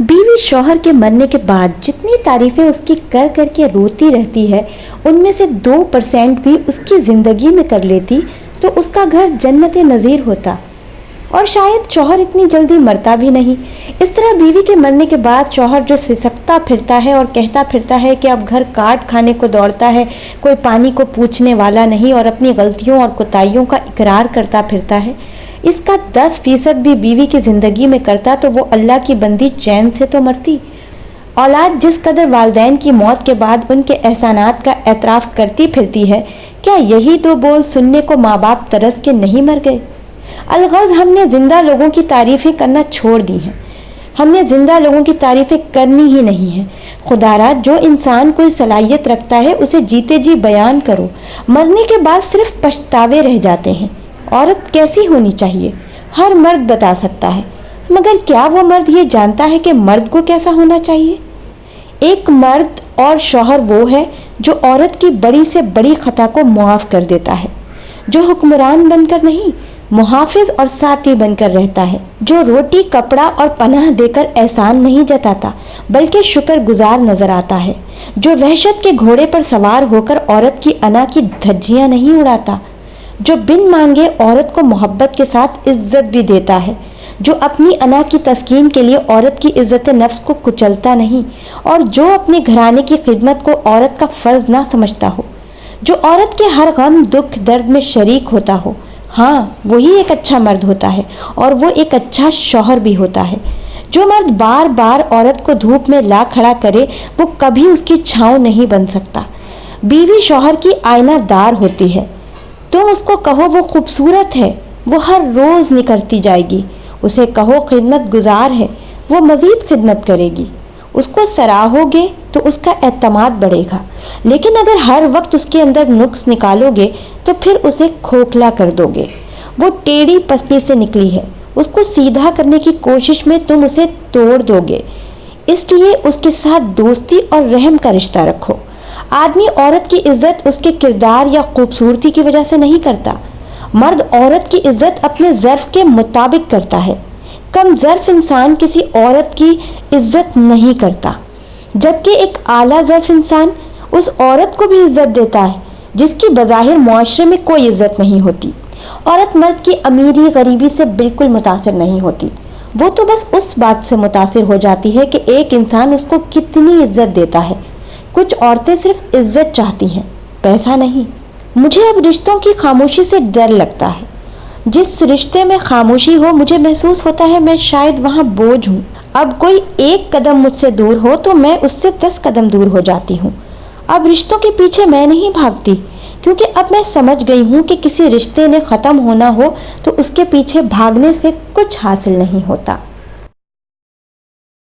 بیوی شوہر کے مرنے کے بعد جتنی تعریفیں اس کی کر کر کے روتی رہتی ہے، ان میں سے 2% بھی اس کی زندگی میں کر لیتی تو اس کا گھر جنت نظیر ہوتا، اور شاید شوہر اتنی جلدی مرتا بھی نہیں۔ اس طرح بیوی کے مرنے کے بعد شوہر جو سسکتا پھرتا ہے اور کہتا پھرتا ہے کہ اب گھر کاٹ کھانے کو دوڑتا ہے، کوئی پانی کو پوچھنے والا نہیں، اور اپنی غلطیوں اور کوتاہیوں کا اقرار کرتا پھرتا ہے، اس کا 10% بھی بیوی کی زندگی میں کرتا تو وہ اللہ کی بندی چین سے تو مرتی۔ اولاد جس قدر والدین کی موت کے بعد ان کے احسانات کا اعتراف کرتی پھرتی ہے، کیا یہی دو بول سننے کو ماں باپ ترس کے نہیں مر گئے؟ الغرض ہم نے زندہ لوگوں کی تعریفیں کرنا چھوڑ دی ہیں، ہم نے زندہ لوگوں کی تعریفیں کرنی ہی نہیں ہیں۔ خدا را، جو انسان کوئی صلاحیت رکھتا ہے اسے جیتے جی بیان کرو، مرنے کے بعد صرف پچھتاوے رہ جاتے ہیں۔ عورت کیسی ہونی چاہیے ہر مرد بتا سکتا ہے، مگر کیا وہ مرد یہ جانتا ہے کہ مرد کو کیسا ہونا چاہیے؟ ایک مرد اور شوہر وہ ہے جو عورت کی بڑی سے بڑی خطا کو معاف کر دیتا ہے، جو حکمران بن کر نہیں، محافظ اور ساتھی بن کر رہتا ہے، جو روٹی کپڑا اور پناہ دے کر احسان نہیں جتاتا بلکہ شکر گزار نظر آتا ہے، جو وحشت کے گھوڑے پر سوار ہو کر عورت کی انا کی دھجیاں نہیں اڑاتا، جو بن مانگے عورت کو محبت کے ساتھ عزت بھی دیتا ہے، جو اپنی انا کی تسکین کے لیے عورت کی عزت نفس کو کچلتا نہیں، اور جو اپنے گھرانے کی خدمت کو عورت کا فرض نہ سمجھتا ہو، جو عورت کے ہر غم دکھ درد میں شریک ہوتا ہو، ہاں وہی ایک اچھا مرد ہوتا ہے، اور وہ ایک اچھا شوہر بھی ہوتا ہے۔ جو مرد بار بار عورت کو دھوپ میں لا کھڑا کرے وہ کبھی اس کی چھاؤں نہیں بن سکتا۔ بیوی شوہر کی آئینہ دار ہوتی ہے، تم اس کو کہو وہ خوبصورت ہے، وہ ہر روز نکھرتی جائے گی، اسے کہو خدمت گزار ہے، وہ مزید خدمت کرے گی، اس کو سراہو گے تو اس کا اعتماد بڑھے گا، لیکن اگر ہر وقت اس کے اندر نقص نکالو گے تو پھر اسے کھوکھلا کر دو گے۔ وہ ٹیڑھی پستی سے نکلی ہے، اس کو سیدھا کرنے کی کوشش میں تم اسے توڑ دو گے، اس لیے اس کے ساتھ دوستی اور رحم کا رشتہ رکھو۔ آدمی عورت کی عزت اس کے کردار یا خوبصورتی کی وجہ سے نہیں کرتا، مرد عورت کی عزت اپنے ظرف کے مطابق کرتا ہے۔ کم ظرف انسان کسی عورت کی عزت نہیں کرتا، جبکہ ایک اعلیٰ ظرف انسان اس عورت کو بھی عزت دیتا ہے جس کی بظاہر معاشرے میں کوئی عزت نہیں ہوتی۔ عورت مرد کی امیری غریبی سے بالکل متاثر نہیں ہوتی، وہ تو بس اس بات سے متاثر ہو جاتی ہے کہ ایک انسان اس کو کتنی عزت دیتا ہے۔ کچھ عورتیں صرف عزت چاہتی ہیں، پیسہ نہیں۔ مجھے اب رشتوں کی خاموشی سے ڈر لگتا ہے۔ جس رشتے میں خاموشی ہو مجھے محسوس ہوتا ہے میں شاید وہاں بوجھ ہوں۔ اب کوئی 1 قدم مجھ سے دور ہو تو میں اس سے 10 قدم دور ہو جاتی ہوں۔ اب رشتوں کے پیچھے میں نہیں بھاگتی، کیونکہ اب میں سمجھ گئی ہوں کہ کسی رشتے نے ختم ہونا ہو تو اس کے پیچھے بھاگنے سے کچھ حاصل نہیں ہوتا۔